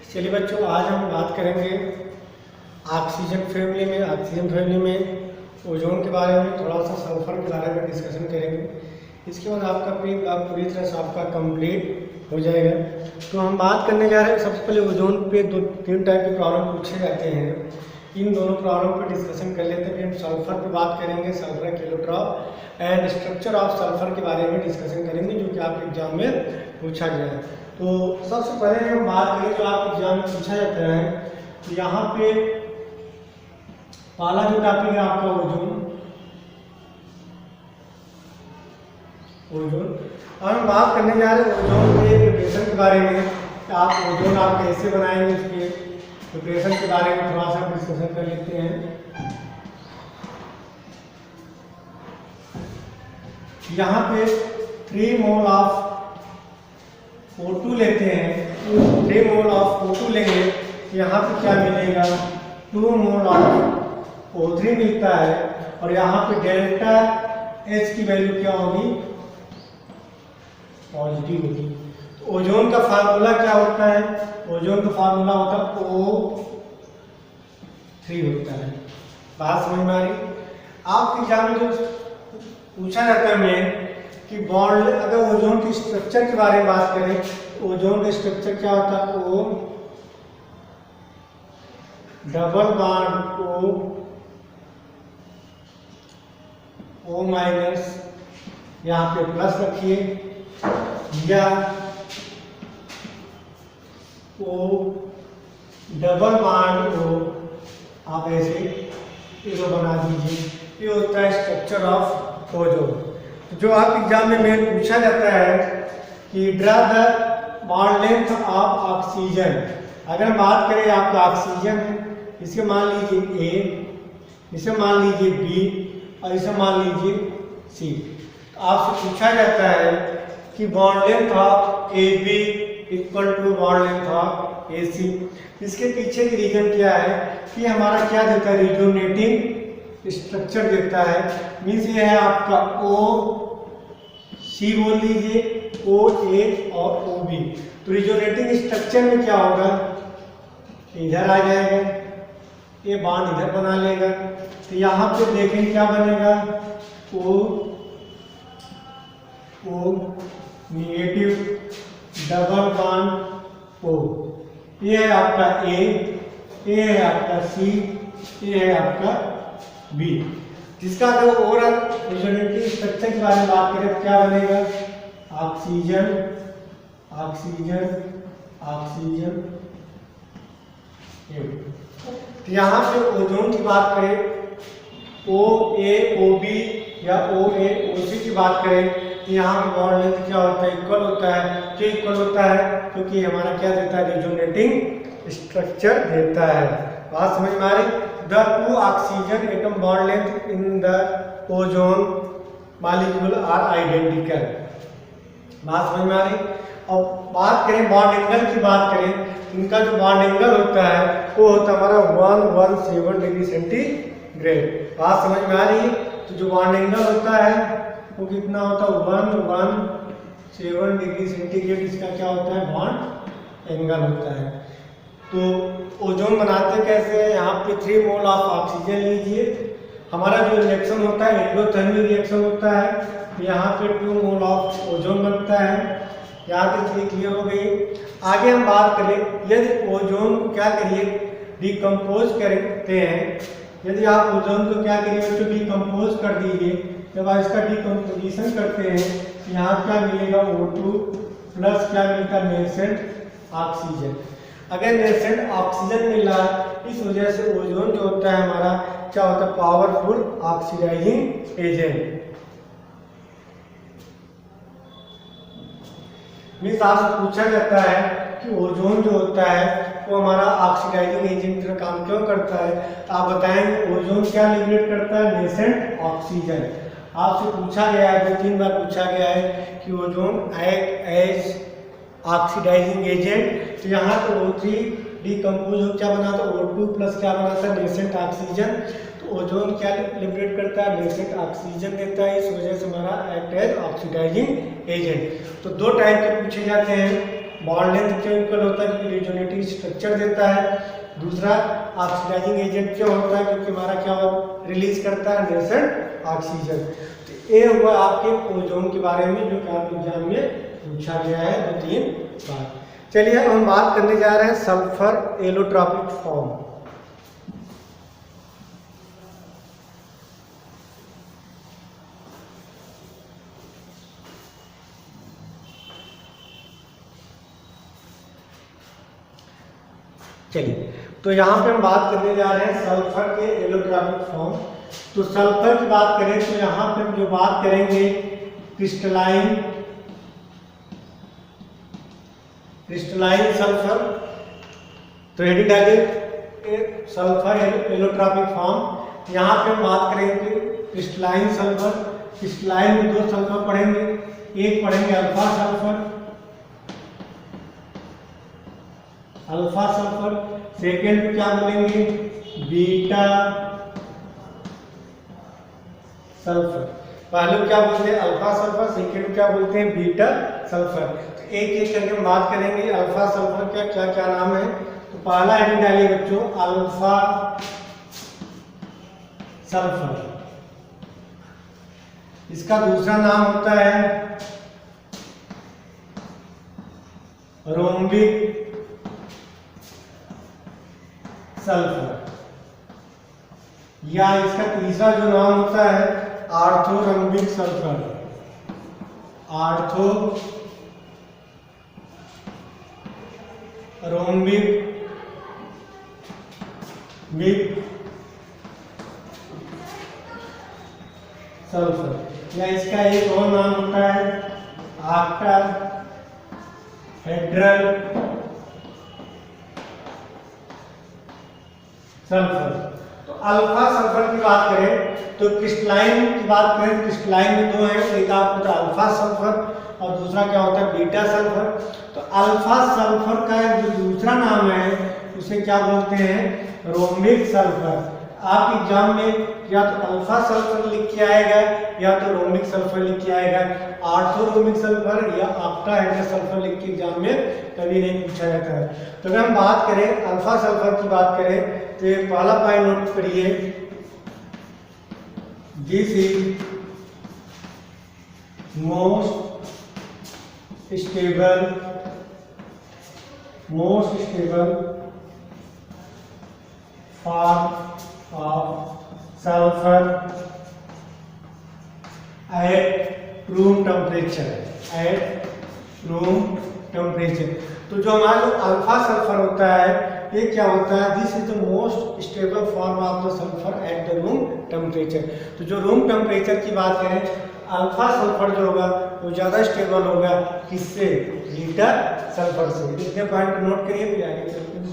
चलिए बच्चों, आज हम बात करेंगे ऑक्सीजन फैमिली में ओजोन के बारे में, थोड़ा सा सल्फर के बारे में डिस्कशन करेंगे। इसके बाद आपका ब्लॉक पूरी तरह से आपका कंप्लीट हो जाएगा। तो हम बात करने जा रहे हैं सबसे पहले ओजोन पे तीन टाइप के प्रॉब्लम पूछे जाते हैं। इन दोनों प्रॉब्लम पर डिस्कशन कर लेते हैं। फिर हम सल्फर पे बात करेंगे, sulphur allotrope and structure of sulphur के बारे में डिस्कशन करेंगे, जो कि आपके एग्जाम में पूछा गया है। तो सबसे पहले हम बात करें जो आपके एग्जाम में पूछा जाता है, तो यहाँ पे पहला जो टॉपिक है आपका ओजोन। और हम बात करने जा रहे हैं ओजोन के प्रिपरेशन के बारे में। आप ओजोन आप कैसे बनाएंगे, उसके प्रिपरेशन के बारे में थोड़ा सा डिस्कशन कर लेते हैं। यहाँ पे 3 मोल ऑफ O2 लेते हैं। 3 मोल ऑफ O2 लेंगे, यहाँ पे क्या मिलेगा, 2 मोल ऑफ O3 मिलता है। और यहाँ पे डेल्टा H की वैल्यू क्या होगी, पॉजिटिव होगी। तो ओजोन का फार्मूला क्या होता है, ओजोन का फार्मूला होता है O3 होता है। बात समझ में आ रही। आपके एग्जाम में जो पूछा जाता है मेन कि बॉन्ड, अगर ओजोन की स्ट्रक्चर के बारे में बात करें, ओजोन का स्ट्रक्चर क्या होता है, O double bond O minus, यहाँ पे प्लस रखिए, या O डबल बॉन्ड O आप ऐसे इसको बना दीजिए। ये होता है स्ट्रक्चर ऑफ ओजोन। जो आप एग्जाम में मेन पूछा जाता है कि draw the bond length of oxygen. अगर हम बात करें आपका ऑक्सीजन है, इसे मान लीजिए A, इसे मान लीजिए B और इसे मान लीजिए C। तो आपसे पूछा जाता है कि bond length of AB equal to bond length of AC। इसके पीछे की रीजन क्या है कि हमारा क्या देता है, रिजोनेटिंग स्ट्रक्चर देता है। मीन्स ये है आपका OC बोल लीजिए, OA और OB। तो रिजोनेटिंग स्ट्रक्चर में क्या होगा, इधर आ जाएगा, ये बॉन्ड इधर बना लेगा। तो यहाँ पे देखें क्या बनेगा, O negative double bond O। ये है आपका A, ये है आपका C, ये है आपका B। जिसका अगर ओवरऑल रिजोनेटिव स्ट्रक्चर के बारे में बात करें तो क्या बनेगा, ऑक्सीजन ऑक्सीजन ऑक्सीजन। तो यहाँ पे ओजोन की बात करें, OAOB या OAOC की बात करें, तो यहाँ पे बॉन्ड लेंथ क्या होता है, इक्वल होता है। क्यों इक्वल होता है, क्योंकि हमारा क्या देता है, रिजोनेटिंग स्ट्रक्चर देता है। बात समझ में आ रही। The two oxygen atom bond length in the ozone molecule are identical। बात समझ में आ रही। और बात करें बॉन्ड एंगल की बात करें, इनका जो बॉन्ड एंगल होता है वो होता है हमारा 117 डिग्री सेंटीग्रेड। बात समझ में आ रही। तो जो बॉन्ड एंगल होता है वो कितना होता है, 117 डिग्री सेंटीग्रेड। इसका क्या होता है, बॉन्ड एंगल होता है। तो ओजोन बनाते कैसे हैं, यहाँ पे 3 मोल ऑफ ऑक्सीजन लीजिए। हमारा जो रिएक्शन होता है एंडोथर्मिक रिएक्शन होता है। यहाँ पे 2 मोल ऑफ ओजोन बनता है। यहाँ तक चीज़ क्लियर हो गई। आगे हम बात करें, यदि ओजोन को क्या करिए, डिकम्पोज करते हैं। यदि आप ओजोन को क्या करिए, तो डिकम्पोज कर दीजिए। जब आप इसका डिकम्पोजिशन करते हैं, यहाँ क्या मिलेगा, O2 प्लस क्या मिलता है, नेसेंट ऑक्सीजन। अगर नेसेंट ऑक्सीजन मिल रहा है, इस वजह से ओजोन जो होता है हमारा क्या होता है, पावरफुल ऑक्सीडाइजिंग एजेंट। मीन्स आपसे पूछा जाता है कि ओजोन जो होता है वो हमारा ऑक्सीडाइजिंग एजेंट का काम क्यों करता है। तो आप बताएंगे ओजोन क्या लिबरेट करता है, नेसेंट ऑक्सीजन। आपसे पूछा गया है, 2-3 बार पूछा गया है कि ozone act as oxidising agent. तो यहाँ पे O3 डिकम्पोज हो क्या बना, तो O2 प्लस क्या बना था, नेसेंट ऑक्सीजन। तो ओजोन क्या लिबरेट करता है, नेसेंट ऑक्सीजन देता है। इस वजह से हमारा एक्ट एज ऑक्सीडाइजिंग एजेंट। तो 2 टाइप के पूछे जाते हैं, बॉन्ड लेंथ क्यों इक्वल होता है? क्योंकि रिजोनेटिंग स्ट्रक्चर देता है। दूसरा ऑक्सीडाइजिंग एजेंट क्यों होता है? क्योंकि हमारा क्या रिलीज करता है नेसेंट ऑक्सीजन। तो ये हुआ आपके ओजोन के बारे में जो कि आपके एग्जाम में पूछा गया है 2-3 बार। चलिए अब हम बात करने जा रहे हैं सल्फर एलोट्रॉपिक फॉर्म। चलिए तो यहाँ पे हम बात करने जा रहे हैं सल्फर के एलोट्रॉपिक फॉर्म। तो सल्फर की बात करें तो यहाँ पे हम जो बात करेंगे क्रिस्टलाइन सल्फर। तो हेडिंग डालिए सल्फर एलोट्रॉपिक फॉर्म। यहाँ पे हम बात करेंगे क्रिस्टलाइन सल्फर। क्रिस्टलाइन में 2 सल्फर पढ़ेंगे, एक पढ़ेंगे अल्फा सल्फर, सेकेंड में क्या बोलेंगे बीटा सल्फर। पहले क्या बोलते हैं अल्फा सल्फर, सेकेंड क्या बोलते हैं बीटा सल्फर। तो एक एक करके हम बात करेंगे अल्फा सल्फर का क्या क्या नाम है। तो पहला हेडिंग डालिए बच्चों अल्फा सल्फर। इसका दूसरा नाम होता है रोम्बिक सल्फर, या इसका तीसरा जो नाम होता है आर्थोरम्बिक सल्फर। सल्फर, या इसका एक और नाम होता है ऑक्टाहेड्रल सल्फर। तो अल्फा सल्फर की बात करें तो क्रिस्टलाइन की बात करें, क्रिस्टलाइन में 2 है, एक आपका अल्फा सल्फर और दूसरा क्या होता है बीटा सल्फर। तो अल्फा सल्फर का जो दूसरा नाम है उसे क्या बोलते हैं रोम्बिक सल्फर। आप एग्जाम में या तो अल्फा सल्फर लिख के आएगा या तो रोम्बिक सल्फर लिख के आएगा। आर्थोरोम्बिक सल्फर या ऑक्टाहेड्रल सल्फर लिख के एग्जाम में कभी नहीं पूछा जाता है। तो अगर हम बात करें अल्फा सल्फर की बात करें तो ये पहला पॉइंट नोट करिए, this is most stable form of sulphur at room temperature. तो जो हमारा अल्फा सल्फर होता है ये क्या होता है, this is the most stable form of the sulphur at the room temperature. तो जो रूम टेम्परेचर की बात करें अल्फा सल्फर जो होगा वो ज़्यादा स्टेबल होगा किससे, बीटा सल्फर से। इतने पॉइंट नोट करिए फिर आगे चलते हैं।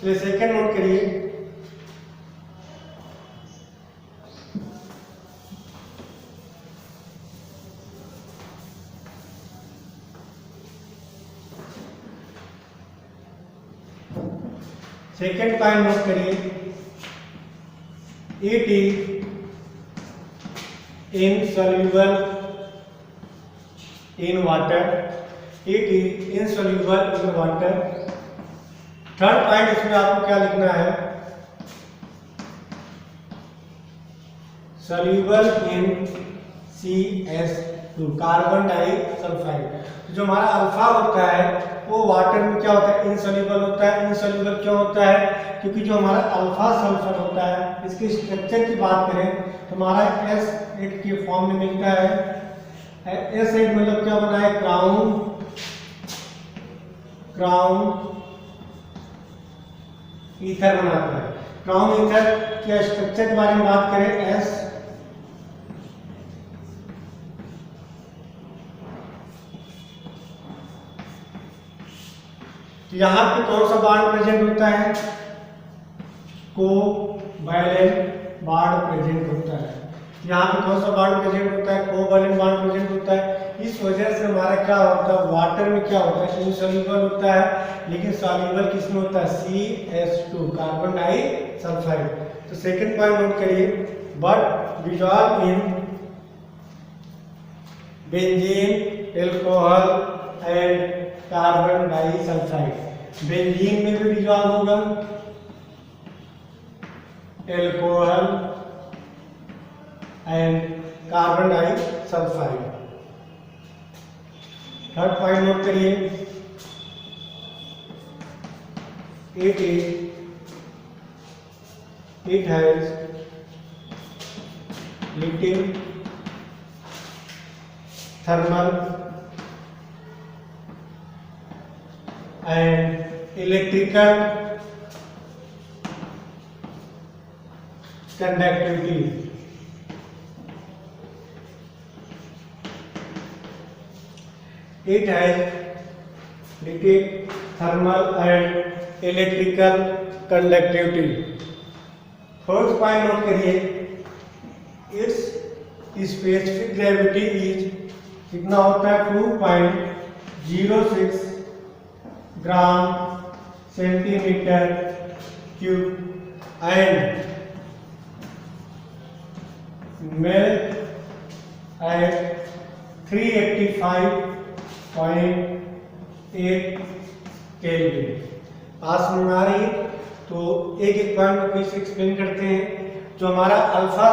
चलिए सेकंड नोट करिए, सेकेंड पॉइंट नोट करिए, it is insoluble in water. Third point इसमें आपको क्या लिखना है, soluble in CH2 carbon disulphide. जो हमारा अल्फा होता है वो वाटर में क्या होता है इनसॉल्युबल होता है। इनसॉल्युबल क्यों होता है, क्योंकि जो हमारा अल्फा सल्फर होता है इसके स्ट्रक्चर की बात करें तो हमारा S8 के फॉर्म में मिलता है। S8 मतलब क्या बना है, क्राउन ईथर बनाता है। क्राउन ईथर के स्ट्रक्चर के बारे में बात करें S तो यहाँ पे कौन सा बॉन्ड प्रेजेंट होता है, कोवैलेंट बॉन्ड प्रेजेंट होता है। यहाँ पे कौन सा बॉन्ड प्रेजेंट होता है, कोवैलेंट बॉन्ड प्रेजेंट होता है। इस वजह से हमारा क्या होता है, वाटर में क्या होता है, इनसॉल्युबल होता है, लेकिन सॉल्युबल किसमें होता है, CH2 कार्बन डाइसल्फाइड। तो सेकंड पॉइंट नोट करिए, but dissolve in benzene, alcohol and carbon disulphide. Benzene में भी डिसॉल्व होगा, alcohol and carbon disulphide. Third point note करिए, it has little thermal and electrical conductivity. It has little thermal and electrical conductivity. Fourth point note करिए, its specific gravity is कितना होता है, 2.06 gram centimetre cube and melt at 385.8 Kelvin. पास में आ रही है, तो एक एक पॉइंट को फिर से एक्सप्लेन करते हैं। जो हमारा अल्फा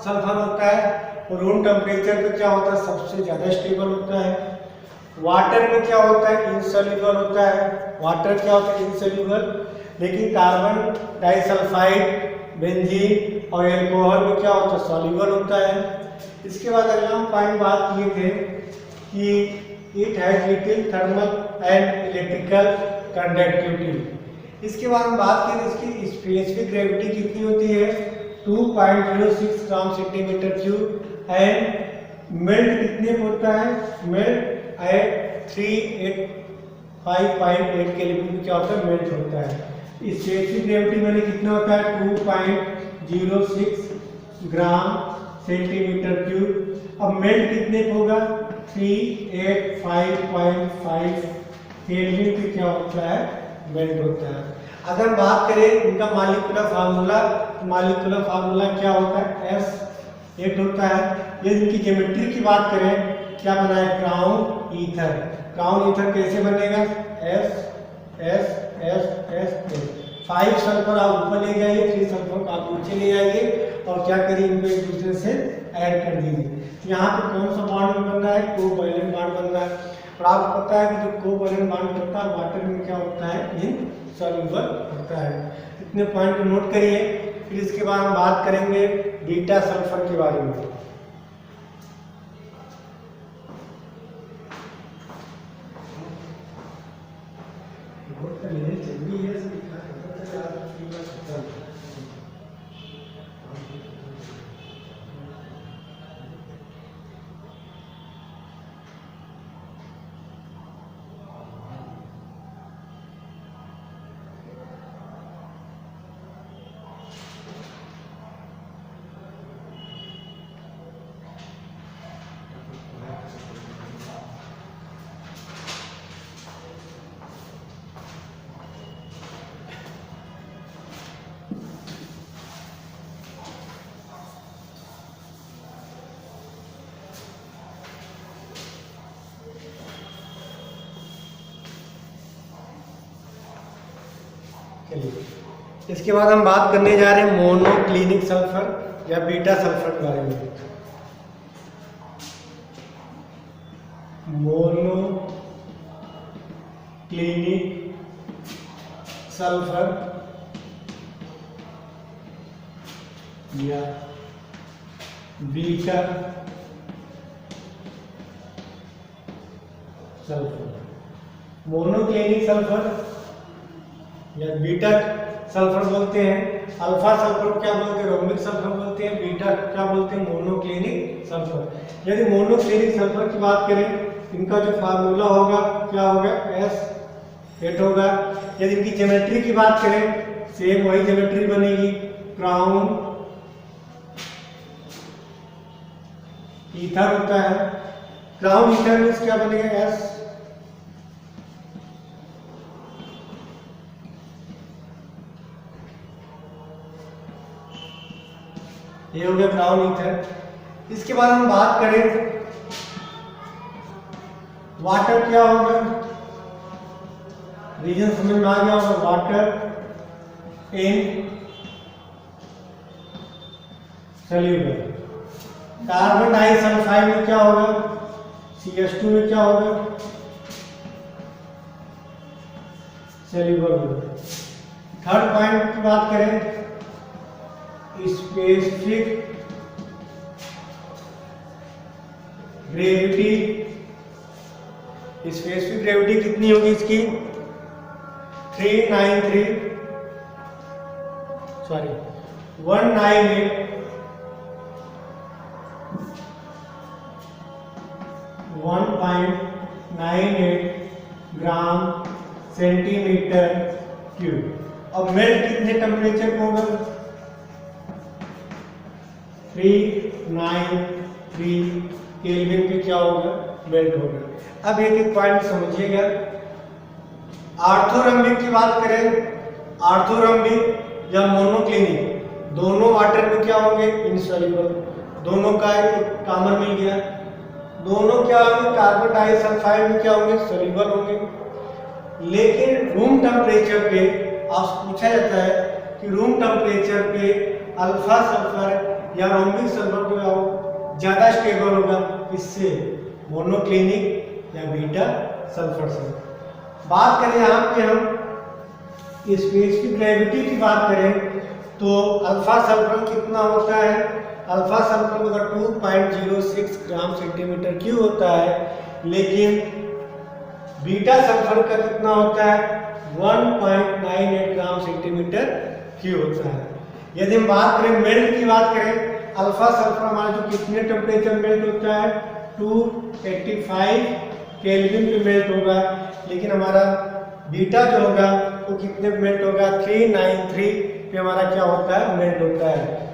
सल्फर होता है वो रूम टेम्परेचर पे क्या होता है, सबसे ज्यादा स्टेबल होता है। वाटर में क्या होता है, इनसॉल्युबल होता है। वाटर क्या होता है, इनसॉल्युबल। लेकिन कार्बन डाइसल्फाइड, बेंजीन और एल्कोहल में क्या होता है, सॉल्युबल होता है। इसके बाद अगला हम पॉइंट बात किए थे कि it has little thermal and electrical conductivity. इसके बाद हम बात करें इसकी स्पेसिफिक ग्रेविटी कितनी होती है, 2.06 gram centimetre cube and melt कितने में होता है, मेल्ट एट 385.8 केल्विन में क्या होता है, मेल्ट होता है। स्पेसिफिक ग्रेविटी मैंने कितना होता है, 2.06 ग्राम सेंटीमीटर क्यूब। अब मेल्ट कितने पे होगा, 385.5 केल्विन पे क्या होता है, मेल्ट होता है। अगर बात करें इनका मॉलिक्यूलर फार्मूला, तो मॉलिक्यूलर फार्मूला क्या होता है, S8 होता है। यदि इनकी ज्योमेट्री की बात करें, क्या बना है, क्राउन ईथर। क्राउन ईथर कैसे बनेगा, S S S S S। 5 sulphur आप ऊपर ले जाइए, 3 सल्फर को आप नीचे ले आइए और क्या करिए, इनको एक दूसरे से ऐड कर दीजिए। यहाँ पे कौन सा बॉन्ड बन रहा है, कोवैलेंट बॉन्ड बन रहा है। और आपको पता है कि जो कोवैलेंट बॉन्ड बनता है वाटर में क्या होता है, इनसॉल्युबल होता है। इतने पॉइंट को नोट करिए। फिर इसके बाद हम बात करेंगे बीटा सल्फर के बारे में। इसके बाद हम बात करने जा रहे हैं मोनोक्लिनिक सल्फर या बीटा सल्फर के बारे में। मोनोक्लिनिक सल्फर या बीटा सल्फर। मोनोक्लिनिक सल्फर या बीटा सल्फर बोलते हैं। अल्फा सल्फर क्या बोलते हैं, रोमिक सल्फर बोलते हैं। बीटा क्या बोलते हैं, मोनोक्लिनिक सल्फर। यदि मोनोक्लिनिक सल्फर की बात करें, इनका जो फार्मूला होगा क्या होगा, S8 होगा। यदि इनकी ज्योमेट्री की बात करें, सेम वही ज्योमेट्री बनेगी, क्राउन ईथर होता है। ग्राउंड ईथर मीन्स क्या बनेगा, एस। ये हो गया ग्राउंड ईथर। इसके बाद हम बात करें वाटर क्या होगा, रीजन समझ में आ गया होगा, water in soluble. Carbon disulphide में क्या होगा, CH2 में क्या होगा, सॉल्यूबल होगा। थर्ड पॉइंट की बात करें, स्पेसिफिक ग्रेविटी। स्पेसिफिक ग्रेविटी कितनी होगी इसकी, 198 1.98 ग्राम सेंटीमीटर क्यूब। अब मेल्ट कितने टेम्परेचर पे होगा, 393 केल्विन पे क्या होगा, मेल्ट होगा। अब एक एक पॉइंट समझिएगा। आर्थोरम्बिक की बात करें, आर्थोरम्बिक या मोनोक्लिनिक, दोनों वाटर में क्या होंगे, इनसॉल्युबल। दोनों का एक कॉमन मिल गया। दोनों क्या होंगे, कार्बन डाइसल्फाइड में क्या होंगे, सॉल्युबल होंगे। लेकिन रूम टेम्परेचर पे आपसे पूछा जाता है कि रूम टेम्परेचर पे अल्फा सल्फर या रोम्बिक सल्फर को ज्यादा स्टेबल होगा, इससे मोनोक्लिनिक या बीटा सल्फर से। बात करें यहाँ पे हम स्पेसिफिक ग्रेविटी की बात करें तो अल्फा सल्फर कितना होता है, अल्फा सल्फर अगर 2.06 ग्राम सेंटीमीटर क्यूब होता है, लेकिन बीटा सल्फर का कितना होता है, 1.98 ग्राम सेंटीमीटर क्यूब होता है। यदि हम बात करें मेल्ट की बात करें, अल्फा सल्फर हमारा जो कितने टेम्परेचर मेल्ट होता है, 285 केल्विन पे मेल्ट होगा। लेकिन हमारा बीटा जो होगा वो कितने पे मेल्ट होगा, 393 पे हमारा क्या होता है, मेल्ट होता है।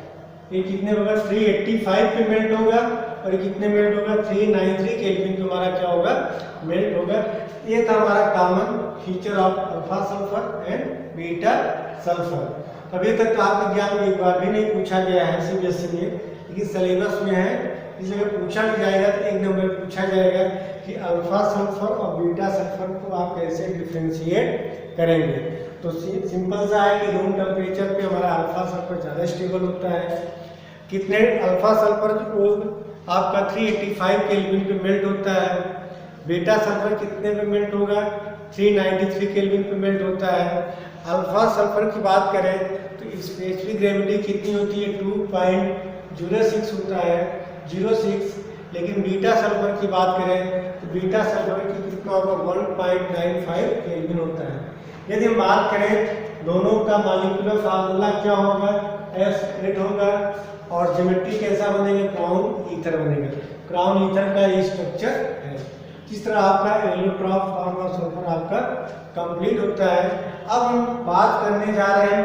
ये कितने होगा, 385 पे मेल्ट होगा, और ये कितने मेल्ट होगा, 393 केल्विन पे हमारा क्या होगा, मेल्ट होगा। ये था हमारा common feature of alpha sulphur and beta sulphur. अभी तक तो आपके एग्जाम में एक बार भी नहीं पूछा गया है CBSE में, लेकिन सिलेबस में है, इसलिए पूछा भी जाएगा तो एक नंबर पूछा जाएगा कि अल्फा सल्फर और बीटा सल्फर को आप कैसे डिफ्रेंशिएट करेंगे। तो सिंपल सा है कि रूम टेम्परेचर पे हमारा अल्फा सल्फर ज़्यादा स्टेबल होता है। कितने अल्फा सल्फर आपका 385 केल्विन पे मेल्ट होता है, बीटा सल्फर कितने पे मेल्ट होगा, 393 केल्विन पे मेल्ट होता है। अल्फा सल्फर की बात करें तो स्पेसिफिक ग्रेविटी कितनी होती है, 2.06 होता है, 06। लेकिन बीटा सल्फर की बात करें तो बीटा सल्फर की कितना होगा, 1.95 केल्विन होता है। यदि हम बात करें दोनों का मॉलिक्यूलर फार्मूला क्या होगा, S8 होगा, और ज्योमेट्री कैसा बनेगा, क्राउन ईथर बनेगा। क्राउन ईथर का ये स्ट्रक्चर है। इस तरह आपका एलियोट्रॉप फॉर्म ऑफ सल्फर आपका कंप्लीट होता है। अब हम बात करने जा रहे हैं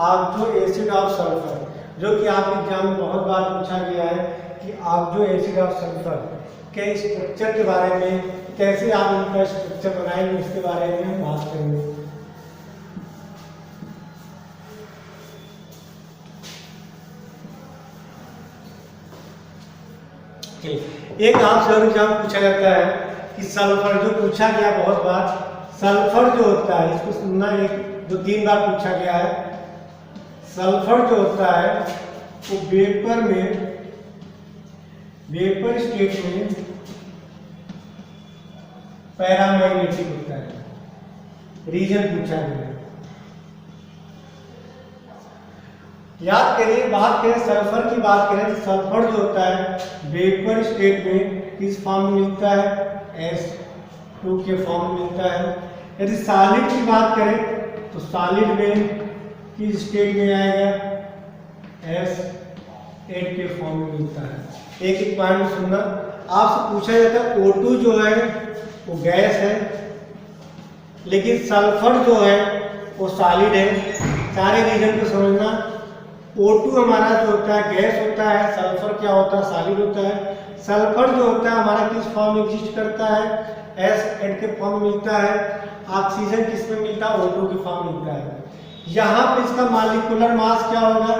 ऑक्सो एसिड ऑफ सल्फर, जो कि आपके एग्जाम में बहुत बार पूछा गया है कि ऑक्सो एसिड ऑफ सल्फर के स्ट्रक्चर के बारे में, कैसे आप इनका स्ट्रक्चर बनाएंगे, उसके बारे में हम बात करेंगे। एक आपसे और एग्जाम पूछा जाता है कि सल्फर, जो पूछा गया बहुत बार, सल्फर जो होता है, इसको सुनना, एक दो तीन बार पूछा गया है। सल्फर जो होता है वो वेपर में, वेपर स्टेट में पैरामैग्नेटिक होता है। रीजन पूछा गया है, याद करिए। बात करें सल्फर की, बात करें तो सल्फर जो होता है वेपर स्टेट में किस फॉर्म में मिलता है, S2 के फॉर्म में मिलता है। यदि सॉलिड की बात करें तो सॉलिड में किस स्टेट में आएगा, S8 के फॉर्म में मिलता है। एक एक पॉइंट सुनना, आपसे पूछा जाता है O2 जो है वो गैस है, लेकिन सल्फर जो है वो सॉलिड है। सारे रीजन को समझना, O2 हमारा जो होता है गैस होता है, सल्फर क्या होता है सॉलिड होता है। सल्फर जो होता है हमारा किस फॉर्म में एग्जिस्ट करता है, एसिड के फॉर्म में मिलता है। ऑक्सीजन किस में मिलता है, O2 के फॉर्म में मिलता है। यहाँ पे इसका मॉलिक्यूलर मास क्या होगा,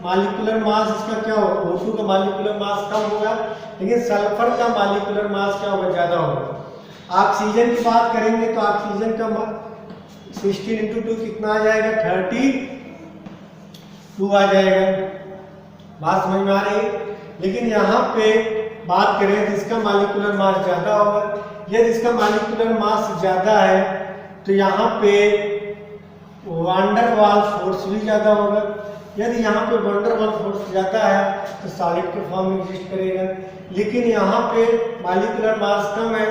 मॉलिक्यूलर मास इसका क्या होगा, O2 का मॉलिक्यूलर मास कम होगा, लेकिन सल्फर का मॉलिक्यूलर मास क्या होगा, ज्यादा होगा। ऑक्सीजन की बात करेंगे तो ऑक्सीजन का 16 × 2 कितना आ जाएगा, 32 आ जाएगा। बात समझ में आ रही है। लेकिन यहाँ पे बात करें तो इसका मॉलिक्यूलर मास ज्यादा होगा। यदि इसका मॉलिक्यूलर मास ज्यादा है तो यहाँ पे वैन डर वाल्स फोर्स भी ज्यादा होगा। यदि यहाँ पे वैन डर वाल्स फोर्स ज्यादा है तो सॉलिड के फॉर्म में एग्जिस्ट करेगा। लेकिन यहाँ पे मॉलिक्यूलर मास कम है,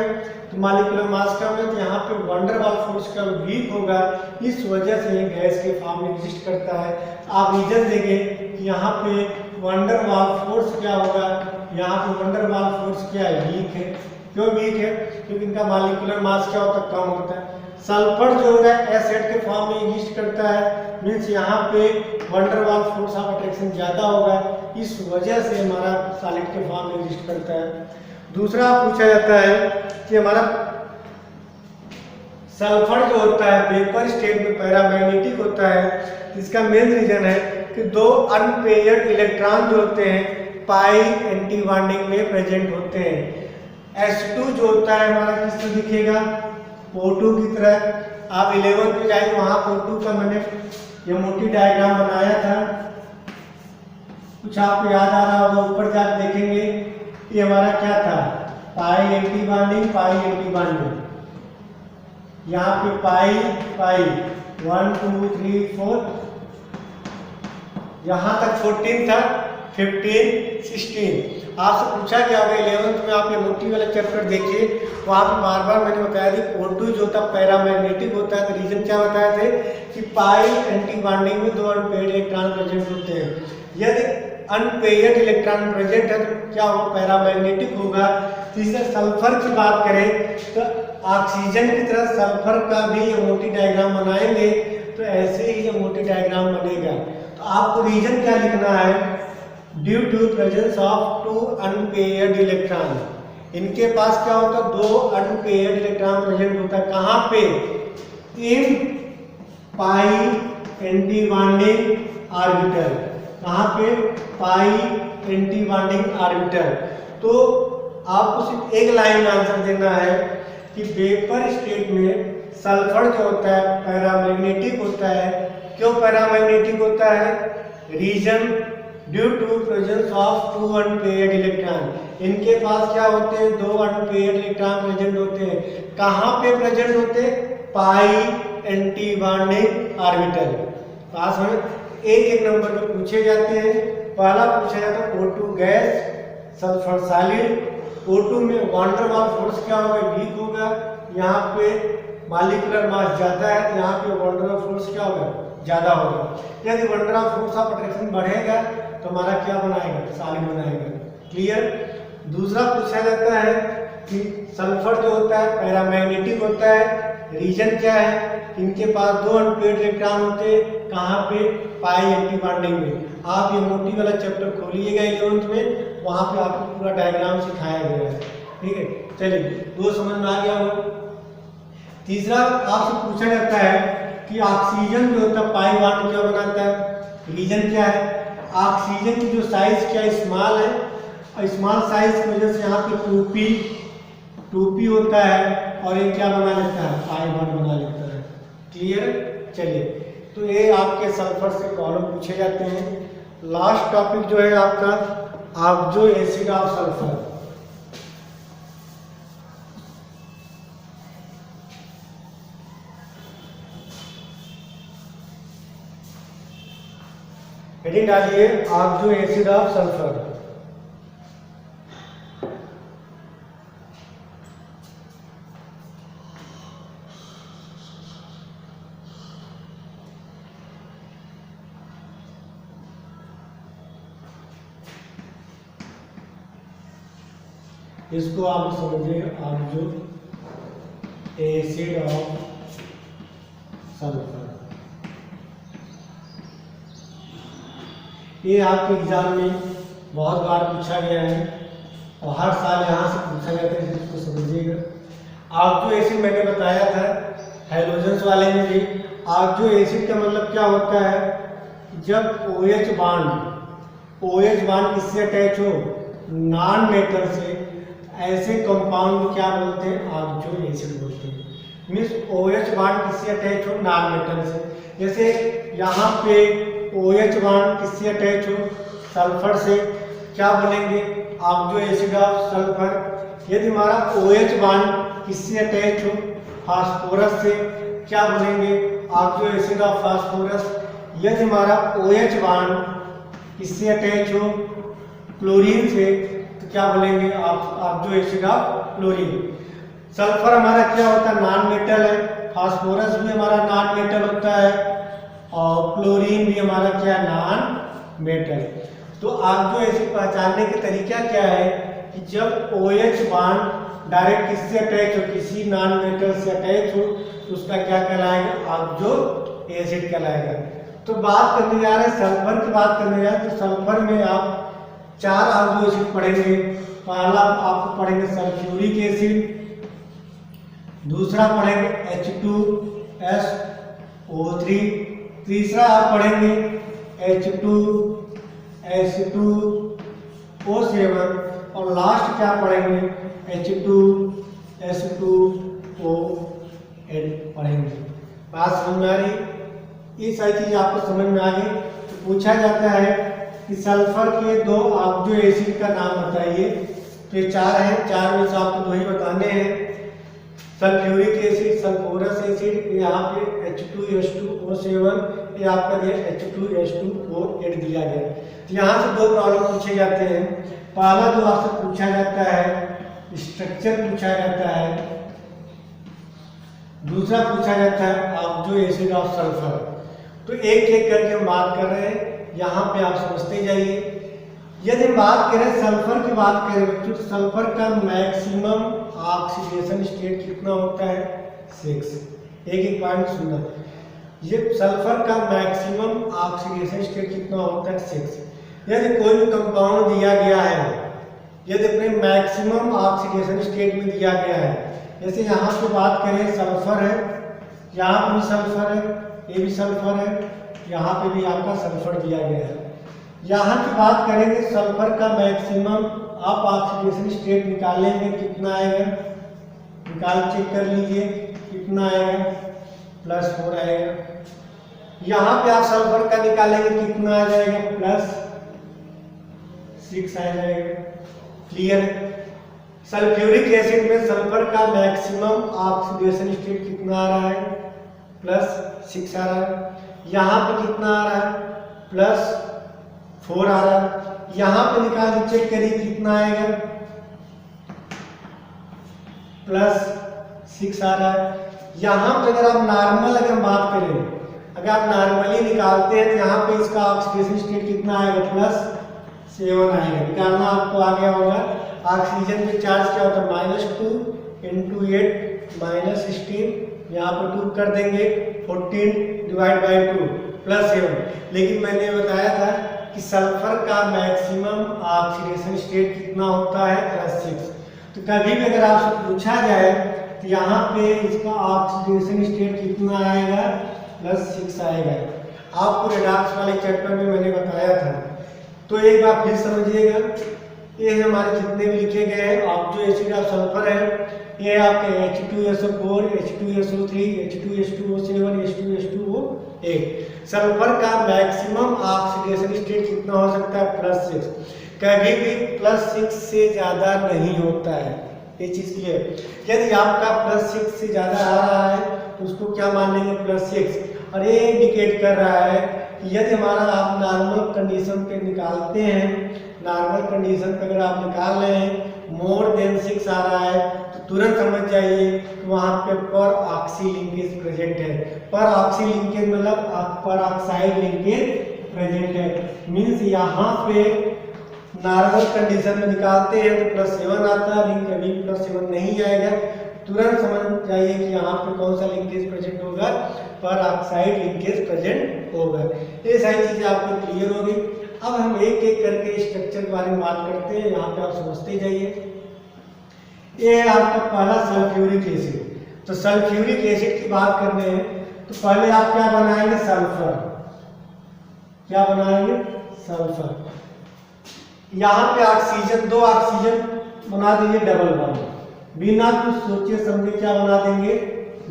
तो मॉलिक्यूलर मास कम है तो यहाँ पे वैन डर वाल्स फोर्स का वीक होगा, इस वजह से ये गैस के फॉर्म में एग्जिस्ट करता है। आप रीजन देंगे कि यहाँ पे वैन डर वाल्स फोर्स क्या होगा, यहाँ पे वैन डर वाल्स फोर्स क्या है, वीक है। क्यों वीक है, क्योंकि इनका मॉलिक्यूलर मास क्या होता है, कम होता है। सल्फर जो होगा एसिड के फॉर्म में एग्जिस्ट करता है, मीन्स यहाँ पे van der Waals force of attraction ज्यादा होगा, इस वजह से हमारा सॉलिड के फॉर्म में एग्जिस्ट करता है। दूसरा पूछा जाता है कि हमारा सल्फर जो होता है वेपर स्टेट में पैरामैग्नेटिक होता है। इसका मेन रीजन है कि दो अनपेयर्ड इलेक्ट्रॉन जो होते हैं पाई एंटी बॉन्डिंग में प्रेजेंट होते हैं। H2 जो होता है हमारा किस तरह दिखेगा, O2 की तरह। आप 11 में जाइए, वहां O2 का मैंने ये मोटी डायग्राम बनाया था, कुछ आपको याद आ रहा होगा। ऊपर जाकर देखेंगे ये हमारा क्या था, पाई एंटी बॉन्डिंग, पाई एंटी बॉन्डिंग। यहाँ पे पाई पाई 1 2 3 4, यहाँ तक 14 था, 15 16। आपसे पूछा गया होगा 11th में, आप ये मोटी वाला चैप्टर देखिए, वहाँ पे बार बार मैंने बताया थी O2 जो था पैरामैग्नेटिक होता है। तो रीजन क्या बताए थे कि पाई एंटी बॉन्डिंग में दो अनपेयर्ड इलेक्ट्रॉन प्रेजेंट होते हैं। यदि अनपेयर्ड इलेक्ट्रॉन प्रेजेंट है तो क्या होगा, पैरामैग्नेटिक होगा। तीसरा सल्फर की बात करें तो ऑक्सीजन की तरह सल्फर का भी ये मोटी डायग्राम बनाएंगे तो ऐसे ही ये मोटी डायग्राम बनेगा। तो आपको रीजन क्या लिखना है, due to presence of two unpaired electron. इनके पास क्या होता है, दो अनपेयर्ड इलेक्ट्रॉन प्रेजेंट होता है। कहाँ पे, इन पाई एंटी बॉन्डिंग ऑर्बिटल। कहाँ पे, पाई एंटी बॉन्डिंग ऑर्बिटल। तो आपको सिर्फ एक लाइन में आंसर देना है कि वेपर स्टेट में सल्फर जो होता है पैरामैग्नेटिक होता है। क्यों पैरामैग्नेटिक होता है, reason due to presence of two unpaired electron. इनके पास क्या होते हैं, दो अनपेयर्ड इलेक्ट्रॉन प्रेजेंट होते हैं। कहाँ पे प्रेजेंट होते हैं, पाई एंटी बॉन्डिंग ऑर्बिटल। पास में एक एक नंबर पे पूछे जाते हैं। पहला पूछा जाता है O2 gas, sulphur solid. O2 में वैन डर वाल्स फोर्स क्या होगा, वीक होगा। यहाँ पे मॉलिक्यूलर मास ज्यादा है, यहाँ पे वैन डर वाल्स फोर्स क्या होगा, ज्यादा होगा। यदि van der Waals force of attraction बढ़ेगा तो हमारा क्या बनाएगा, सॉलिड बनाएगा। क्लियर। दूसरा पूछा जाता है कि सल्फर जो होता है पैरामैग्नेटिक होता है। रीजन क्या है, इनके पास दो अनपेयर्ड इलेक्ट्रॉन होते हैं। कहाँ पे, पाई एंटी बॉन्डिंग में। आप ये मोटी वाला चैप्टर खोलिएगा 11th में, वहां पे आपको पूरा डायग्राम सिखाया गया है। ठीक है, चलिए दो समझ में आ गया हो। तीसरा आपसे पूछा जाता है कि ऑक्सीजन जो होता है पाई बॉन्ड क्या बनाता है। रीजन क्या है, ऑक्सीजन की जो साइज क्या स्मॉल है, और स्मॉल साइज की वजह से यहाँ पे 2p होता है और ये क्या बना लेता है, पाई बॉन्ड बना लेता है। क्लियर। चलिए, तो ये आपके सल्फर से प्रॉब्लम पूछे जाते हैं। लास्ट टॉपिक जो है आपका oxo acid of sulphur. Heading डालिए ऑक्सो एसिड ऑफ सल्फर। इसको आप समझिए ऑक्सो एसिड ऑफ सल्फर। ये आपके एग्जाम में बहुत बार पूछा गया है और हर साल यहाँ से पूछा जाता है, इसको समझिएगा। आप जो एसिड मैंने बताया था हाइड्रोजन्स वाले में भी, आप जो एसिड का मतलब क्या होता है, जब OH बांड किससे अटैच हो, नॉन मेटल से, ऐसे कंपाउंड को क्या बोलते हैं, आप जो एसिड बोलते हैं। मीन्स OH बांड किससे अटैच हो, नॉन मेटल से। जैसे यहाँ पे OH बांड किससे अटैच हो, सल्फर से, क्या बोलेंगे, आप जो एसिड ऑफ सल्फर। यदि हमारा OH बांड किससे अटैच हो, फास्फोरस से, क्या बोलेंगे, आप जो एसिड ऑफ फास्फोरस। यदि हमारा OH बांड किससे अटैच हो, क्लोरीन से, तो क्या बोलेंगे, आप जो एसिड ऑफ क्लोरीन। सल्फर हमारा क्या होता है, नॉन मेटल है, फास्फोरस भी हमारा नॉन मेटल होता है और क्लोरीन भी हमारा क्या, नॉन मेटल। तो आप जो एसिड पहचानने का तरीका क्या है कि जब OH बांड डायरेक्ट किससे अटैच हो, किसी नॉन मेटल से अटैच हो, तो उसका क्या कहलाएगा, आप जो एसिड कहलाएगा। तो बात करने जा रहे हैं सल्फर की, बात करने जा रहे हैं तो सल्फर में आप 4 आप जो एसिड पढ़ेंगे। पहला आप पढ़ेंगे सल्फ्यूरिक एसिड, दूसरा पढ़ेंगे H2SO3, तीसरा आप पढ़ेंगे H2S2O7 और लास्ट क्या पढ़ेंगे, H2S2O8 पढ़ेंगे। बात समझ में आ रही, ये सारी चीज आपको समझ में आ गई। तो पूछा जाता है कि सल्फर के 2 आप जो एसिड का नाम बताइए। तो ये 4 हैं, 4 में से आपको 2 ही बताने हैं, सल्फ्यूरिक एसिड, सल्फोरस एसिड, यहाँ पे H2S2O7, ये आपका दिया H2S2O8 दिया गया। तो यहाँ से 2 प्रॉब्लम पूछे जाते हैं। पहला जो आपसे पूछा जाता है स्ट्रक्चर पूछा जाता है, दूसरा पूछा जाता है आप जो एसिड ऑफ सल्फर। तो एक एक करके हम बात कर रहे हैं, यहाँ पे आप समझते जाइए। यदि बात करें सल्फर की, बात करें बच्चों, तो सल्फर का मैक्सिमम ऑक्सीडेशन स्टेट कितना होता है, 6। एक पॉइंट सुनना, ये सल्फर का मैक्सिमम ऑक्सीडेशन स्टेट कितना होता है, 6। यदि कोई भी कंपाउंड दिया गया है, यदि अपने मैक्सिमम ऑक्सीडेशन स्टेट में दिया गया है, जैसे यहाँ पे बात करें सल्फर है, यहाँ पे भी सल्फर है, ये भी सल्फर है, यहाँ पे भी आपका सल्फर दिया गया है। यहाँ की बात करेंगे सल्फर का मैक्सिमम आप ऑक्सीडेशन स्टेट निकालेंगे, कितना आएगा, निकाल चेक कर लीजिए कितना आएगा, +4 आएगा। यहाँ पे आप सल्फर का निकालेंगे, कितना आ जाएगा, +6 आ जाएगा। क्लियर है। सल्फ्यूरिक एसिड में सल्फर का मैक्सिमम ऑक्सीडेशन स्टेट कितना आ रहा है, +6 आ रहा है। यहाँ पे कितना आ रहा है, +4 आ रहा है। यहाँ पे निकाल के चेक करिए कितना आएगा, +6 आ रहा है। यहाँ पे अगर आप नॉर्मल अगर बात करें, अगर आप नॉर्मली निकालते हैं तो यहाँ पे इसका ऑक्सीडेशन स्टेट कितना आएगा, +7 आएगा। निकालना आपको आ गया होगा। ऑक्सीजन पे चार्ज क्या होता है, -2 × 8 -16, यहाँ पर 2 कर देंगे, 14 / 2 +7। लेकिन मैंने बताया था कि सल्फर का मैक्सिमम ऑक्सीडेशन स्टेट कितना होता है, +6। तो कभी भी अगर आपसे पूछा जाए तो यहाँ पे इसका ऑक्सीडेशन स्टेट कितना आएगा, +6 आएगा। आपको रेडॉक्स वाले चैप्टर में मैंने बताया था। तो एक बार फिर समझिएगा, ये हमारे जितने भी लिखे गए हैं आप जो एसिड ऑफ सल्फर है, ये आपके H2SO4, H2SO3, H2S2O7, H2S2O8। Sulphur का मैक्सिमम ऑक्सीडेशन स्टेट कितना हो सकता है, +6। कभी भी +6 से ज़्यादा नहीं होता है, ये चीज़ क्लियर। यदि आपका +6 से ज़्यादा आ रहा है तो उसको क्या मानेंगे, +6। और ये इंडिकेट कर रहा है कि यदि हमारा आप नॉर्मल कंडीशन पे निकालते हैं, नॉर्मल कंडीशन पे अगर आप निकाल रहे हैं मोर देन 6 आ रहा है, तो तुरंत समझ जाइए कि वहाँ पे पर ऑक्सी लिंकेज प्रेजेंट है। पर ऑक्सी लिंकेज मतलब पर ऑक्साइड लिंकेज प्रेजेंट है। मीन्स यहाँ पे नॉर्मल कंडीशन में निकालते हैं तो +7 आता है, लेकिन कभी +7 नहीं आएगा। तुरंत समझ जाइए कि यहाँ पे कौन सा लिंकेज प्रेजेंट होगा, पर ऑक्साइड लिंकेज प्रेजेंट होगा। ये सारी चीज़ें आपको क्लियर होगी। अब हम एक एक करके स्ट्रक्चर के बारे में बात करते हैं, यहाँ पे आप समझते जाइए। ये है आपका पहला सल्फ्यूरिक एसिड। तो सल्फ्यूरिक एसिड की बात करने हैं तो पहले आप क्या बनाएंगे, सल्फर। क्या बनाएंगे, सल्फर। यहाँ पे ऑक्सीजन, 2 ऑक्सीजन बना दीजिए डबल बॉन्ड, बिना कुछ सोचे समझे क्या बना देंगे,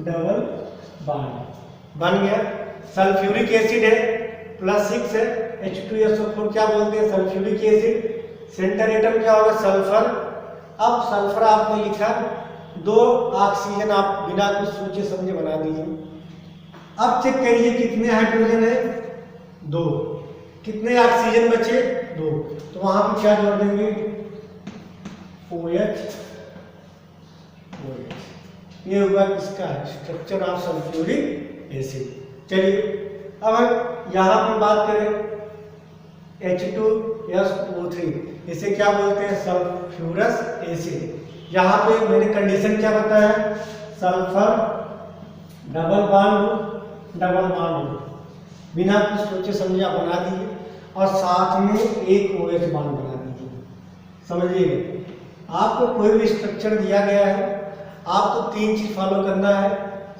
डबल बॉन्ड बन गया। सल्फ्यूरिक एसिड है +6 है, H2SO4 क्या बोलते हैं, सल्फ्यूरिक एसिड। सेंटर एटम क्या होगा, सल्फर। अब सल्फर आपने लिखा, 2 ऑक्सीजन आप बिना कुछ सोचे समझे बना दीजिए। अब चेक करिए कितने हाइड्रोजन है, 2। कितने ऑक्सीजन बचे, 2। तो वहां पे क्या जोड़ देंगे, OH। ये हुआ किसका, स्ट्रक्चर ऑफ सल्फ्यूरिक एसिड। चलिए अब यहाँ पे बात करें H2SO3, इसे क्या बोलते हैं, सल्फ्यूरस एसिड। यहाँ पे मैंने कंडीशन क्या बताया, सल्फर डबल बॉन्ड बिना कुछ सोचे समझे आप बना दिए, और साथ में एक OH बॉन्ड बना दीजिए। समझिए आपको कोई भी स्ट्रक्चर दिया गया है, आपको 3 चीज फॉलो करना है।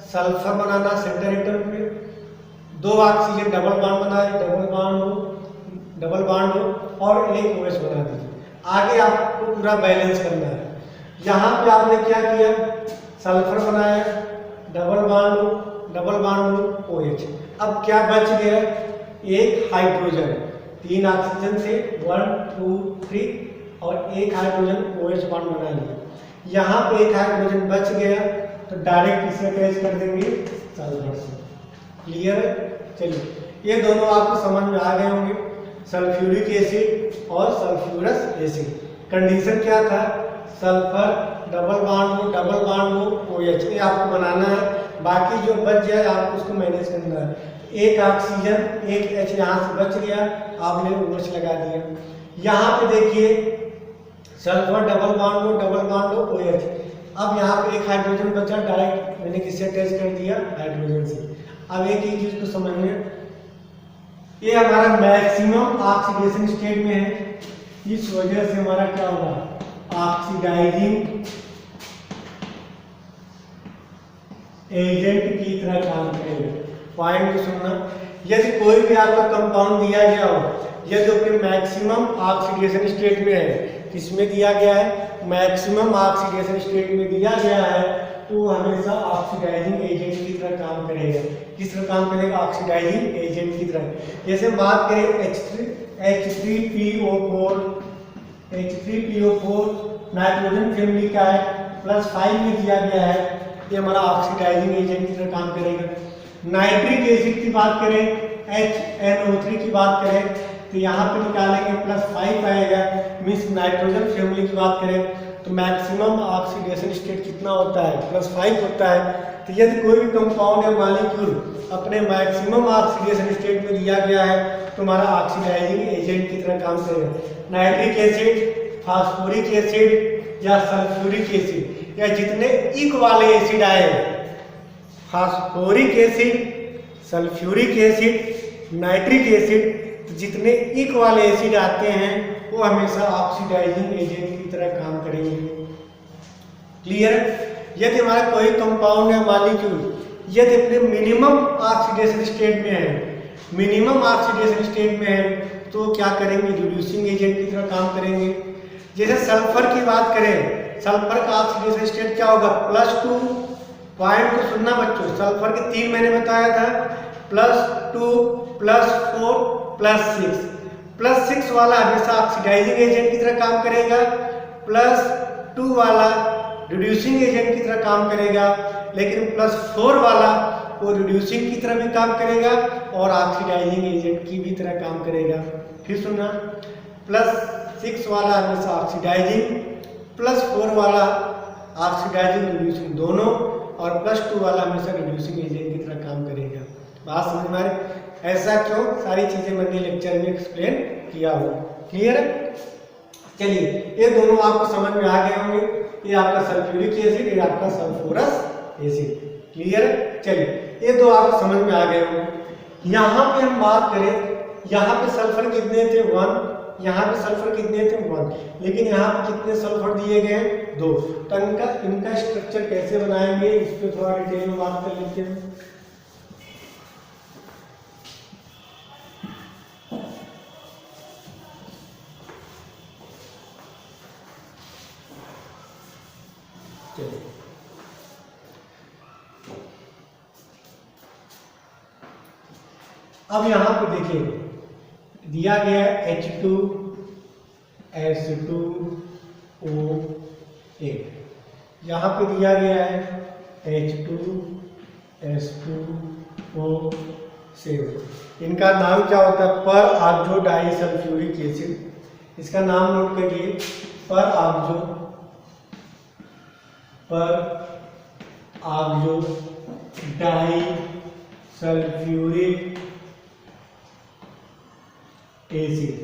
सल्फर बनाना सेंटर एटम पे, 2 ऑक्सीजन डबल बॉन्ड बनाए, डबल बॉन्ड हो और एक OH बना दीजिए। आगे आपको पूरा बैलेंस करना है। यहाँ पे आपने क्या किया, सल्फर बनाया, डबल बॉन्ड OH। अब क्या बच गया, एक हाइड्रोजन, 3 ऑक्सीजन से 1 2 3 और एक हाइड्रोजन OH बॉन्ड बना लिया। यहाँ पे एक हाइड्रोजन बच गया तो डायरेक्ट इसे अटैच कर देंगे सल्फर से। क्लियर है। चलिए ये दोनों आपको समझ में आ गए होंगे, सल्फ्यूरिक एसिड और सल्फ्यूरस एसिड। कंडीशन क्या था, सल्फर डबल बॉन्ड हो OH, ये आपको बनाना है। बाकी जो बच जाए आपको उसको मैनेज करना है। एक ऑक्सीजन एक H यहाँ से बच गया, आपने OH लगा दिया। यहाँ पे देखिए सल्फर डबल बॉन्ड हो OH। अब यहाँ पे एक हाइड्रोजन बचा, डायरेक्ट मैंने किससे अटैच कर दिया, हाइड्रोजन से। अब एक ही चीज को समझिए, ये हमारा मैक्सिमम ऑक्सीडेशन स्टेट में है, इस वजह से हमारा क्या होगा, ऑक्सीडाइजिंग एजेंट की तरह काम करेगा। पॉइंट को सुनना, यदि कोई भी आपका कंपाउंड दिया गया हो, यदि मैक्सिमम ऑक्सीडेशन स्टेट में है, किसमें दिया गया है, मैक्सिमम ऑक्सीडेशन स्टेट में दिया गया है, तो हमेशा ऑक्सीडाइजिंग एजेंट की तरह काम करेगा। किस तरह काम करेगा, ऑक्सीडाइजिंग एजेंट की तरह। जैसे बात करें H3PO4 नाइट्रोजन फैमिली का है, +5 में दिया गया है, ये हमारा ऑक्सीडाइजिंग एजेंट की तरह काम करेगा। नाइट्रिक एसिड की बात करें, HNO3 की बात करें, तो यहाँ पे निकालेंगे +5 आएगा, मीन्स नाइट्रोजन फैमिली की बात करें तो मैक्सिमम ऑक्सीडेशन स्टेट कितना होता है, +5 होता है। तो यदि कोई भी कंपाउंड या मॉलिक्यूल अपने मैक्सिमम ऑक्सीडेशन स्टेट में दिया गया है तो हमारा ऑक्सीडाइजिंग एजेंट की तरह काम करेगा। नाइट्रिक एसिड, फास्फोरिक एसिड या सल्फ्यूरिक एसिड या जितने इक वाले एसिड आए, phosphoric acid, sulphuric acid, nitric acid, तो जितने इक वाले एसिड आते हैं वो हमेशा ऑक्सीडाइजिंग एजेंट की तरह काम करेंगे। क्लियर। यदि हमारा कोई कंपाउंड या मॉलिक्यूल यदि अपने मिनिमम ऑक्सीडेशन स्टेट में है, मिनिमम ऑक्सीडेशन स्टेट में है, तो क्या करेंगे, रिड्यूसिंग एजेंट की तरह काम करेंगे। जैसे सल्फर की बात करें, सल्फर का ऑक्सीडेशन स्टेट क्या होगा, +2। पॉइंट को सुनना बच्चों, सल्फर के 3 मैंने बताया था, +2 +4 +6। +6 वाला हमेशा ऑक्सीडाइजिंग एजेंट की तरह काम करेगा, +2 वाला रिड्यूसिंग एजेंट की तरह काम करेगा, लेकिन +4 वाला वो रिड्यूसिंग की तरह भी काम करेगा और ऑक्सीडाइजिंग एजेंट की भी तरह काम करेगा। फिर सुनना, +6 वाला हमेशा ऑक्सीडाइजिंग, +4 वाला ऑक्सीडाइजिंग रिड्यूसिंग दोनों, और +2 वाला हमेशा रिड्यूसिंग एजेंट की तरह काम करेगा। बात समझ में आ रही? ऐसा क्यों, सारी चीजें मैंने लेक्चर में एक्सप्लेन किया हो। क्लियर है। चलिए ये दोनों आपको समझ में आ गए होंगे, ये आपका सल्फ्यूरिक एसिड, ये आपका सल्फ्यूरस एसिड। क्लियर है। चलिए ये दो आपको समझ में आ गए होंगे। यहाँ पे हम बात करें यहाँ पे सल्फर कितने थे 1, यहाँ पे सल्फर कितने थे 1, लेकिन यहाँ पे कितने सल्फर दिए गए 2। तो इनका स्ट्रक्चर कैसे बनाएंगे इस पे थोड़ा डिटेल में बात कर लेते हैं। अब यहाँ पे देखिए दिया गया H2S2O8, यहाँ पे दिया गया है H2S2O7। इनका नाम क्या होता है पर ऑक्सो डाइसल्फ्यूरिक एसिड। इसका नाम नोट करिए पर ऑक्सो डाइसल्फ्यूरिक एसिड।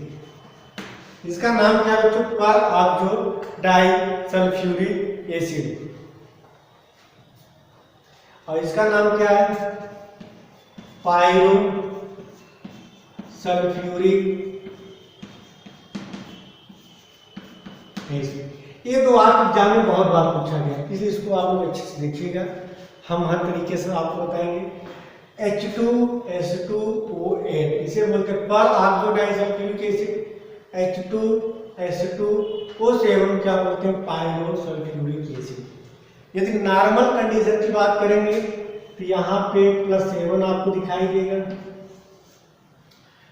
इसका नाम क्या है बच्चों पर ऑक्सो डाइसल्फ्यूरिक एसिड। और इसका नाम क्या है पायरो सल्फ्यूरिक एसिड। ये तो आप एग्जाम में बहुत बार पूछा गया, इसलिए इसको आप लोग अच्छे से देखिएगा, हम हर तरीके से आपको बताएंगे। H2S2O8 इसे बोलते हैं पर ऑक्सो डाइसल्फ्यूरिक एसिड। H2S2O7 क्या बोलते हैं पायरो सल्फ्यूरिक एसिड। यदि नॉर्मल कंडीशन की बात करेंगे तो यहाँ पे +7 आपको दिखाई देगा,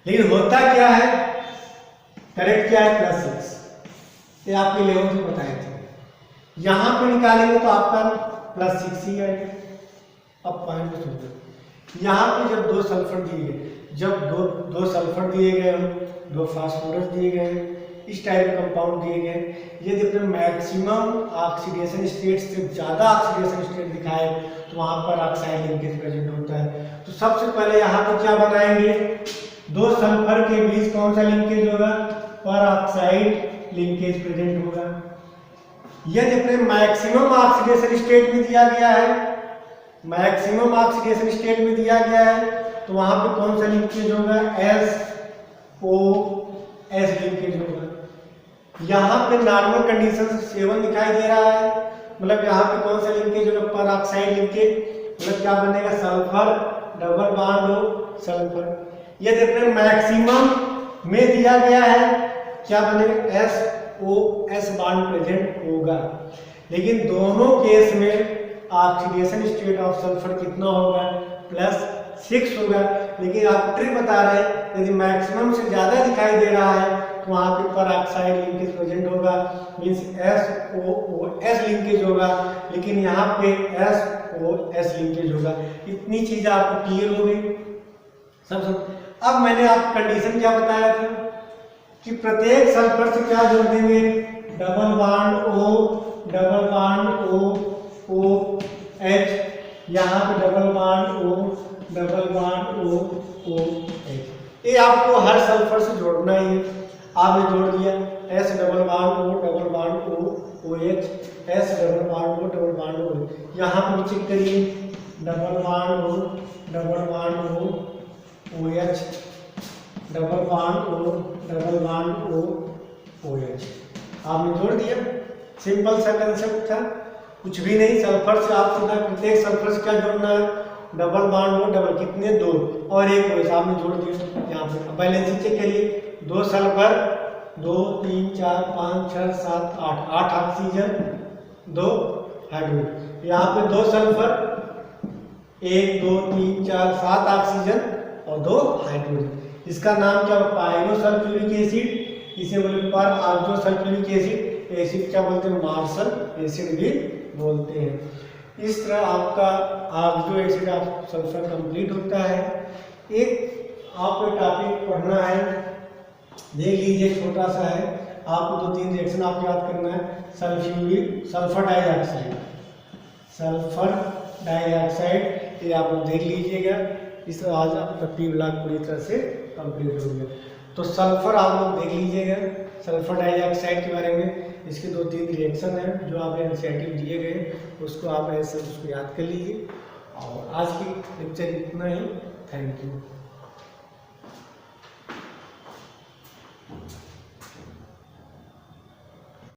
लेकिन होता क्या है करेक्ट क्या है +6। ये आपके लेवल से बताए थे। यहाँ पे निकालेंगे तो आपका +6 ही आएगा। अब पॉइंट में सुनिए, यहाँ पे जब दो सल्फर दिए गए, जब दो सल्फर दिए गए, 2 फास्फोरस दिए गए, इस टाइप के कंपाउंड दिए गए, यदि अपने मैक्सिमम ऑक्सीडेशन स्टेट से ज़्यादा ऑक्सीडेशन स्टेट दिखाए तो वहाँ पर ऑक्साइड लिंकेज प्रेजेंट होता है। तो सबसे पहले यहाँ पर क्या बनाएंगे, 2 सल्फर के बीच कौन सा लिंकेज होगा पर ऑक्साइड लिंकेज प्रेजेंट होगा। यदि अपने मैक्सिमम ऑक्सीडेशन स्टेट में दिया गया है, मैक्सिमम ऑक्सीडेशन स्टेट में दिया गया है तो वहां पे कौन सा लिंकेज होगा SOS लिंकेज होगा। यहाँ पे नॉर्मल कंडीशन से 7 दिखाई दे रहा है, मतलब यहाँ पे कौन सा लिंकेज होगा पर ऑक्साइड लिंकेज, मतलब क्या बनेगा सल्फर डबल बॉन्ड हो सल्फर। यदि अपने मैक्सिमम में दिया गया है क्या बनेगा SOS बॉन्ड प्रेजेंट होगा। लेकिन दोनों केस में ऑक्सीडेशन स्टेट ऑफ सल्फर कितना होगा +6 होगा। लेकिन आप ट्रिक बता रहे हैं यदि मैक्सिमम से ज्यादा दिखाई दे रहा है तो वहां पे पर ऑक्साइड लिंकेज प्रेजेंट होगा, मींस SOOS लिंकेज होगा, लेकिन यहाँ पे SOS लिंकेज होगा। इतनी चीज आपको क्लियर हो गई सब। अब मैंने आपको कंडीशन क्या बताया था कि प्रत्येक सल्फर से क्या जोड़ देंगे डबल बॉन्ड OH, यहाँ पे डबल बॉन्ड OH। ये आपको हर सल्फर से जोड़ना ही है। आपने जोड़ दिया S double bond OH, S double bond OH। यहाँ पे चेक करिए double bond OH, double bond OH। आपने जोड़ दिया, सिंपल सा कंसेप्ट था, कुछ भी नहीं। सल्फर से आप सीधा प्रत्येक सल्फर से क्या जोड़ना है डबल बॉन्ड डबल कितने 2 और 1 OH आपने जोड़ दिया। यहाँ पे बैलेंस चेक करिए 2 सल्फर 2 3 4 5 6 7 8 ऑक्सीजन 2 हाइड्रोजन। यहाँ पे 2 सल्फर 1 2 3 4 7 ऑक्सीजन और 2 हाइड्रोजन। इसका नाम क्या है पायरो सल्फ्यूरिक एसिड। इसे बोले पर ऑक्सो सल्फ्यूरिक एसिड क्या बोलते हैं मार्शल एसिड भी बोलते हैं। इस तरह आपका oxo acid of sulphur complete होता है। एक आपको टॉपिक पढ़ना है, देख लीजिए, छोटा सा है, आपको 2-3 रिएक्शन आपको याद करना है। सल्फर डाइऑक्साइड ये आप लोग देख लीजिएगा। इस तरह आज आपका P ब्लॉक पूरी तरह से कंप्लीट हो गया। तो सल्फर आप लोग देख लीजिएगा, सल्फर डाइऑक्साइड के बारे में इसके 2-3 रिएक्शन हैं जो आप इनिशिएटिव दिए गए, उसको आप ऐसे उसको याद कर लीजिए। और आज की लेक्चर इतना ही, थैंक यू।